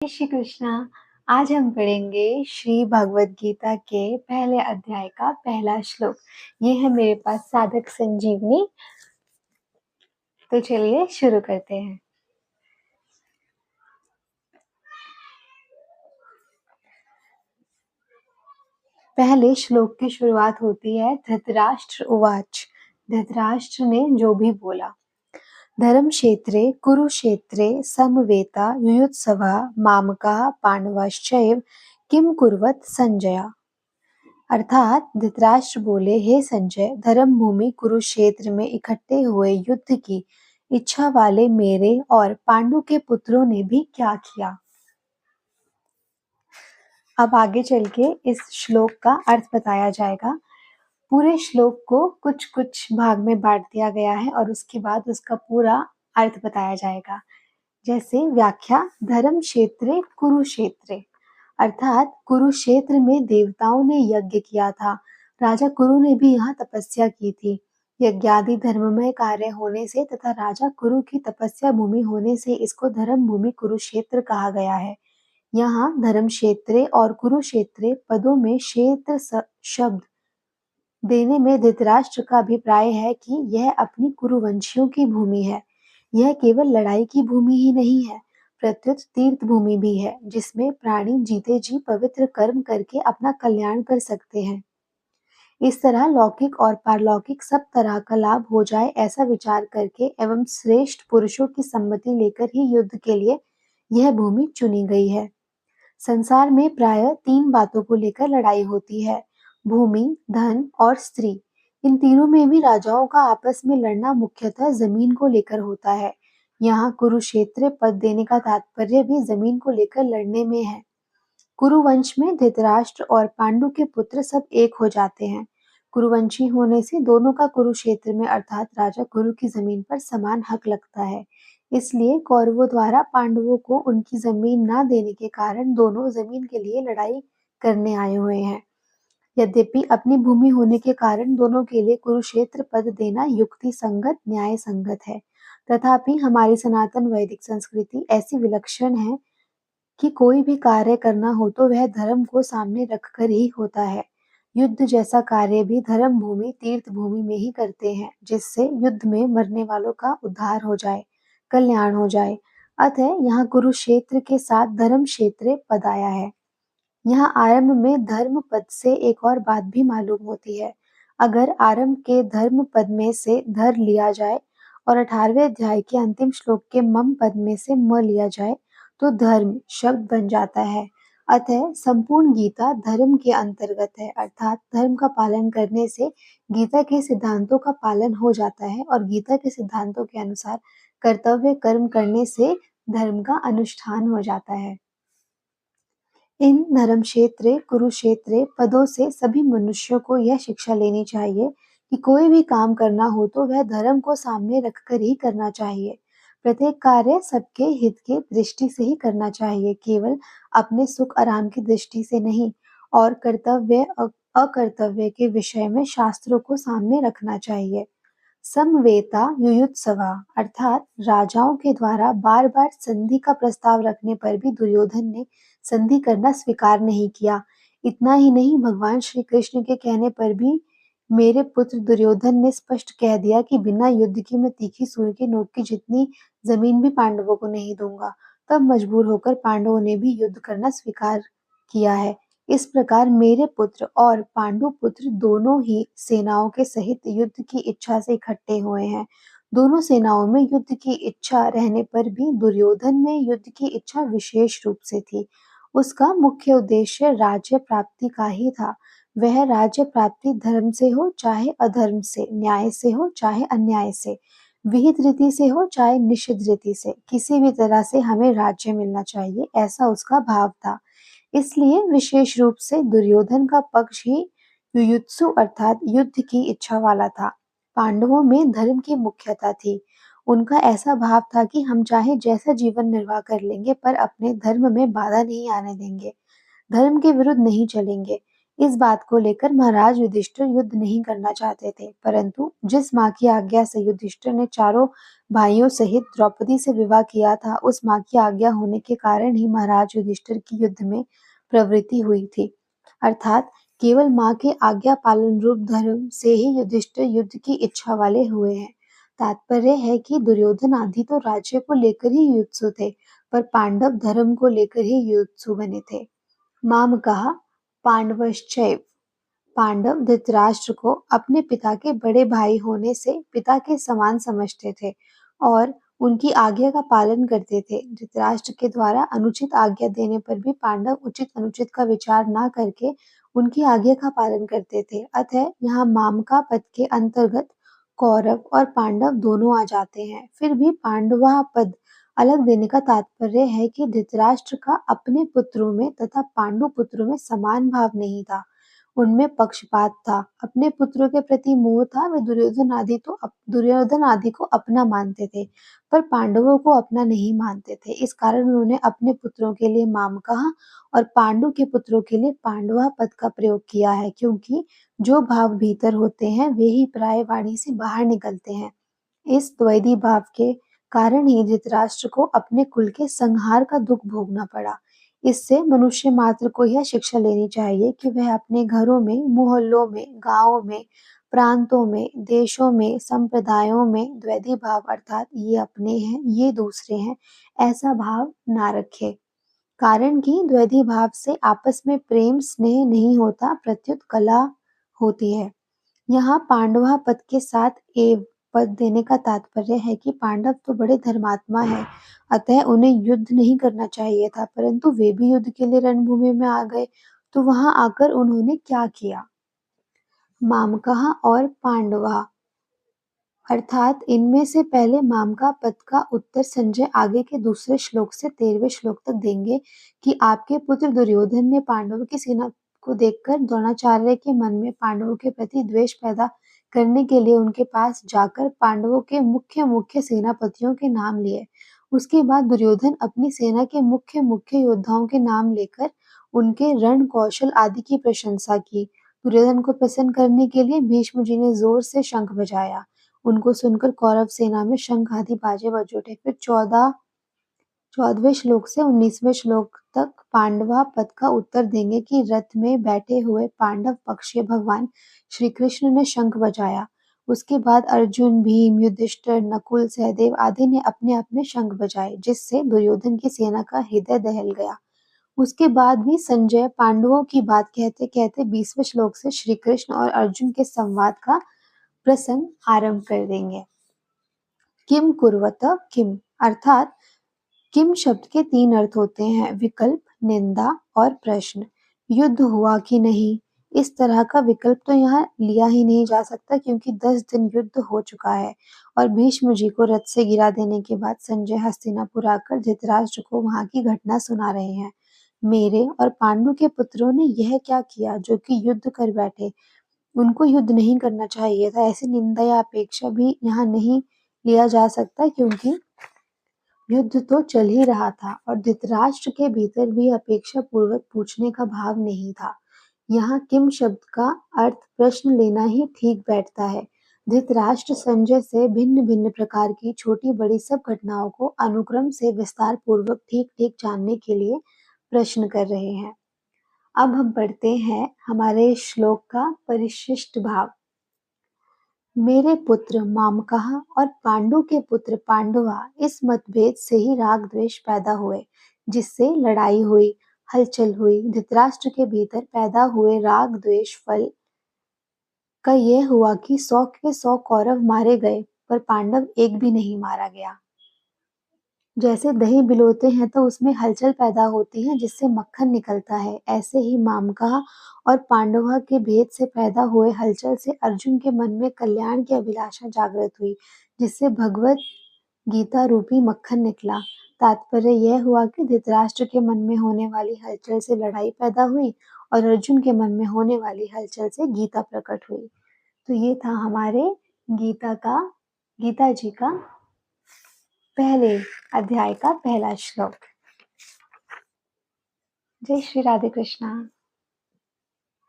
श्री कृष्णा। आज हम पढ़ेंगे श्री भगवद गीता के पहले अध्याय का पहला श्लोक। ये है मेरे पास साधक संजीवनी। तो चलिए शुरू करते हैं। पहले श्लोक की शुरुआत होती है धृतराष्ट्र उवाच। धृतराष्ट्र ने जो भी बोला। धर्म क्षेत्रे कुरुक्षेत्रे समवेता युयुत्सवः मामकाः पांडवाश्चैव किम कुर्वत संजय। अर्थात धृतराष्ट्र बोले, हे संजय, धर्म भूमि कुरुक्षेत्र में इकट्ठे हुए युद्ध की इच्छा वाले मेरे और पांडु के पुत्रों ने भी क्या किया। अब आगे चल के इस श्लोक का अर्थ बताया जाएगा। पूरे श्लोक को कुछ कुछ भाग में बांट दिया गया है और उसके बाद उसका पूरा अर्थ बताया जाएगा। जैसे व्याख्या, धर्म क्षेत्रे कुरुक्षेत्रे, अर्थात कुरुक्षेत्र में देवताओं ने यज्ञ किया था। राजा कुरु ने भी यहाँ तपस्या की थी। यज्ञादि धर्ममय कार्य होने से तथा राजा कुरु की तपस्या भूमि होने से इसको धर्म भूमि कुरुक्षेत्र कहा गया है। यहाँ धर्म क्षेत्रे और कुरुक्षेत्रे पदों में क्षेत्र शब्द देने में धृतराष्ट्र का अभिप्राय है कि यह अपनी कुरुवंशियों की भूमि है। यह केवल लड़ाई की भूमि ही नहीं है, प्रत्युत तीर्थ भूमि भी है, जिसमें प्राणी जीते जी पवित्र कर्म करके अपना कल्याण कर सकते हैं। इस तरह लौकिक और पारलौकिक सब तरह का लाभ हो जाए, ऐसा विचार करके एवं श्रेष्ठ पुरुषों की सम्मति लेकर ही युद्ध के लिए यह भूमि चुनी गई है। संसार में प्रायः 3 बातों को लेकर लड़ाई होती है, भूमि, धन और स्त्री। इन तीनों में भी राजाओं का आपस में लड़ना मुख्यतः जमीन को लेकर होता है। यहाँ कुरुक्षेत्र पद देने का तात्पर्य भी जमीन को लेकर लड़ने में है। कुरुवंश में धृतराष्ट्र और पांडु के पुत्र सब एक हो जाते हैं। कुरुवंशी होने से दोनों का कुरुक्षेत्र में अर्थात राजा कुरु की जमीन पर समान हक लगता है। इसलिए कौरवों द्वारा पांडवों को उनकी जमीन न देने के कारण दोनों जमीन के लिए लड़ाई करने आए हुए हैं। यद्यपि अपनी भूमि होने के कारण दोनों के लिए कुरुक्षेत्र पद देना युक्ति संगत, न्याय संगत है। तथापि हमारी सनातन वैदिक संस्कृति ऐसी विलक्षण है कि कोई भी कार्य करना हो तो वह धर्म को सामने रखकर ही होता है। युद्ध जैसा कार्य भी धर्म भूमि, तीर्थ भूमि में ही करते हैं, जिससे युद्ध में मरने वालों का उद्धार हो जाए, कल्याण हो जाए। अतः यहाँ कुरुक्षेत्र के साथ धर्म क्षेत्र पद आया है। यहाँ आरंभ में धर्म पद से एक और बात भी मालूम होती है। अगर आरंभ के धर्म पद में से धर लिया जाए और 18वें अध्याय के अंतिम श्लोक के मम पद में से म लिया जाए तो धर्म शब्द बन जाता है। अतः संपूर्ण गीता धर्म के अंतर्गत है, अर्थात धर्म का पालन करने से गीता के सिद्धांतों का पालन हो जाता है और गीता के सिद्धांतों के अनुसार कर्तव्य कर्म करने से धर्म का अनुष्ठान हो जाता है। इन धर्म क्षेत्र कुरुक्षेत्र पदों से सभी मनुष्यों को यह शिक्षा लेनी चाहिए कि कोई भी काम करना हो तो वह धर्म को सामने रखकर ही करना चाहिए। प्रत्येक कार्य सबके हित की दृष्टि से ही करना चाहिए, केवल अपने सुख आराम की दृष्टि से नहीं। और कर्तव्य अकर्तव्य के विषय में शास्त्रों को सामने रखना चाहिए। समवेता युयुत्सवा, अर्थात राजाओं के द्वारा बार बार संधि का प्रस्ताव रखने पर भी दुर्योधन ने संधि करना स्वीकार नहीं किया। इतना ही नहीं, भगवान श्री कृष्ण के कहने पर भी मेरे पुत्र दुर्योधन ने स्पष्ट कह दिया कि बिना युद्ध की मैं तीखी सुई की नोक की जितनी जमीन भी पांडवों को नहीं दूंगा। तब मजबूर होकर पांडवों ने भी युद्ध करना स्वीकार किया है। इस प्रकार मेरे पुत्र और पांडु पुत्र दोनों ही सेनाओं के सहित युद्ध की इच्छा से इकट्ठे हुए हैं। दोनों सेनाओं में युद्ध की इच्छा रहने पर भी दुर्योधन में युद्ध की इच्छा विशेष रूप से थी। उसका मुख्य उद्देश्य राज्य प्राप्ति का ही था। वह राज्य प्राप्ति धर्म से हो चाहे अधर्म से, न्याय से हो चाहे अन्याय से, विहित रीति से हो चाहे निषिद्ध रीति से, किसी भी तरह से हमें राज्य मिलना चाहिए, ऐसा उसका भाव था। इसलिए विशेष रूप से दुर्योधन का पक्ष ही युयुत्सु अर्थात युद्ध की इच्छा वाला था। पांडवों में धर्म की मुख्यता थी। उनका ऐसा भाव था कि हम चाहे जैसा जीवन निर्वाह कर लेंगे पर अपने धर्म में बाधा नहीं आने देंगे, धर्म के विरुद्ध नहीं चलेंगे। इस बात को लेकर महाराज युधिष्ठिर युद्ध नहीं करना चाहते थे, परंतु जिस माँ की आज्ञा से युधिष्ठिर ने चारों भाइयों सहित द्रौपदी से विवाह किया था, उस माँ की आज्ञा होने के कारण ही महाराज युधिष्ठिर की युद्ध में प्रवृत्ति हुई थी। अर्थात केवल माँ के आज्ञा पालन रूप धर्म से ही युधिष्ठिर युद्ध की इच्छा वाले हुए हैं। तात्पर्य है कि दुर्योधन आदि तो राज्य को लेकर ही युत्सु थे, पर पांडव धर्म को लेकर ही युत्सु बने थे। मामकः पांडवश्चैव। पांडव धृतराष्ट्र को अपने पिता के बड़े भाई होने से पिता के समान समझते थे और उनकी आज्ञा का पालन करते थे। धृतराष्ट्र के द्वारा अनुचित आज्ञा देने पर भी पांडव उचित अनुचित का विचार न करके उनकी आज्ञा का पालन करते थे। अतः यहाँ मामका पद के अंतर्गत कौरव और पांडव दोनों आ जाते हैं। फिर भी पांडवा पद अलग देने का तात्पर्य है कि धृतराष्ट्र का अपने पुत्रों में तथा पांडु पुत्रों में समान भाव नहीं था, उनमें पक्षपात था, अपने पुत्रों के प्रति मोह था। वे दुर्योधन आदि को अपना मानते थे, पर पांडवों को अपना नहीं मानते थे। इस कारण उन्होंने अपने पुत्रों के लिए माम कहा और पांडु के पुत्रों के लिए पांडवा पद का प्रयोग किया है, क्योंकि जो भाव भीतर होते हैं वे ही प्राय वाणी से बाहर निकलते हैं। इस द्वैधी भाव के कारण ही धृतराष्ट्र को अपने कुल के संहार का दुख भोगना पड़ा। इससे मनुष्य मात्र को यह शिक्षा लेनी चाहिए कि वह अपने घरों में, मोहल्लों में, गांवों में, प्रांतों में, देशों में, संप्रदायों में द्वैधी भाव अर्थात ये अपने हैं, ये दूसरे हैं, ऐसा भाव ना रखे। कारण कि द्वैधी भाव से आपस में प्रेम स्नेह नहीं होता, प्रत्युत कलह होती है। यहाँ पांडवा पद के साथ एव पद देने का तात्पर्य है कि पांडव तो बड़े धर्मात्मा हैं, अतः उन्हें युद्ध नहीं करना चाहिए था, परंतु वे भी युद्ध के लिए रणभूमि में आ गए, तो वहां आकर उन्होंने क्या किया? मामकः और पांडवा अर्थात इनमें से पहले मामका पद का उत्तर संजय आगे के दूसरे श्लोक से 13वें श्लोक तक देंगे कि आपके पुत्र दुर्योधन ने पांडवों की सेना को देखकर द्रोणाचार्य के मन में पांडवों के प्रति द्वेष पैदा करने के लिए उनके पास जाकर पांडवों के मुख्य मुख्य सेनापतियों के नाम लिए। उसके बाद दुर्योधन अपनी सेना के मुख्य मुख्य योद्धाओं के नाम लेकर उनके रण कौशल आदि की प्रशंसा की। दुर्योधन को प्रसन्न करने के लिए भीष्म जी ने जोर से शंख बजाया। उनको सुनकर कौरव सेना में शंख आदि बाजे बज उठे। फिर 14वें श्लोक से 19वें श्लोक तक पांडवा पद का उत्तर देंगे कि रथ में बैठे हुए पांडव पक्षीय भगवान श्री कृष्ण ने शंख बजाया। उसके बाद अर्जुन, भीम, युधिष्ठिर, नकुल, सहदेव आदि ने अपने अपने शंख बजाए, जिससे दुर्योधन की सेना का हृदय दहल गया। उसके बाद भी संजय पांडवों की बात कहते कहते 20वें श्लोक से श्री कृष्ण और अर्जुन के संवाद का प्रसंग आरंभ कर देंगे। किम कुर्वत किम अर्थात किम शब्द के 3 अर्थ होते हैं, विकल्प, निंदा और प्रश्न। युद्ध हुआ कि नहीं, इस तरह का विकल्प तो यहाँ लिया ही नहीं जा सकता, क्योंकि 10 दिन युद्ध हो चुका है और भीष्म जी को रथ से गिरा देने के बाद संजय हस्तिनापुर आकर धृतराष्ट्र को वहां की घटना सुना रहे हैं। मेरे और पांडु के पुत्रों ने यह क्या किया जो कि युद्ध कर बैठे, उनको युद्ध नहीं करना चाहिए था। ऐसी निंदा या अपेक्षा भी यहाँ नहीं लिया जा सकता, क्योंकि युद्ध तो चल ही रहा था और धृतराष्ट्र के भीतर भी अपेक्षा पूर्वक पूछने का भाव नहीं था। यहाँ किम शब्द का अर्थ प्रश्न लेना ही ठीक बैठता है। धृतराष्ट्र संजय से भिन्न भिन्न प्रकार की छोटी बड़ी सब घटनाओं को अनुक्रम से विस्तार पूर्वक ठीक ठीक जानने के लिए प्रश्न कर रहे हैं। अब हम पढ़ते हैं हमारे श्लोक का परिशिष्ट भाव। मेरे पुत्र मामकः और पांडु के पुत्र पांडवा, इस मतभेद से ही राग द्वेष पैदा हुए, जिससे लड़ाई हुई, हलचल हुई। धृतराष्ट्र के भीतर पैदा हुए राग द्वेष फल का यह हुआ कि 100 के 100 कौरव मारे गए, पर पांडव एक भी नहीं मारा गया। जैसे दही बिलोते हैं तो उसमें हलचल पैदा होती है, जिससे मक्खन निकलता है, ऐसे ही मामका और पांडवा के भेद से पैदा हुए हलचल से अर्जुन के मन में कल्याण की अभिलाषा जागृत हुई, जिससे भगवत गीता रूपी मक्खन निकला। तात्पर्य यह हुआ कि धृतराष्ट्र के मन में होने वाली हलचल से लड़ाई पैदा हुई और अर्जुन के मन में होने वाली हलचल से गीता प्रकट हुई। तो ये था हमारे गीता जी का पहले अध्याय का पहला श्लोक। जय श्री राधे कृष्णा।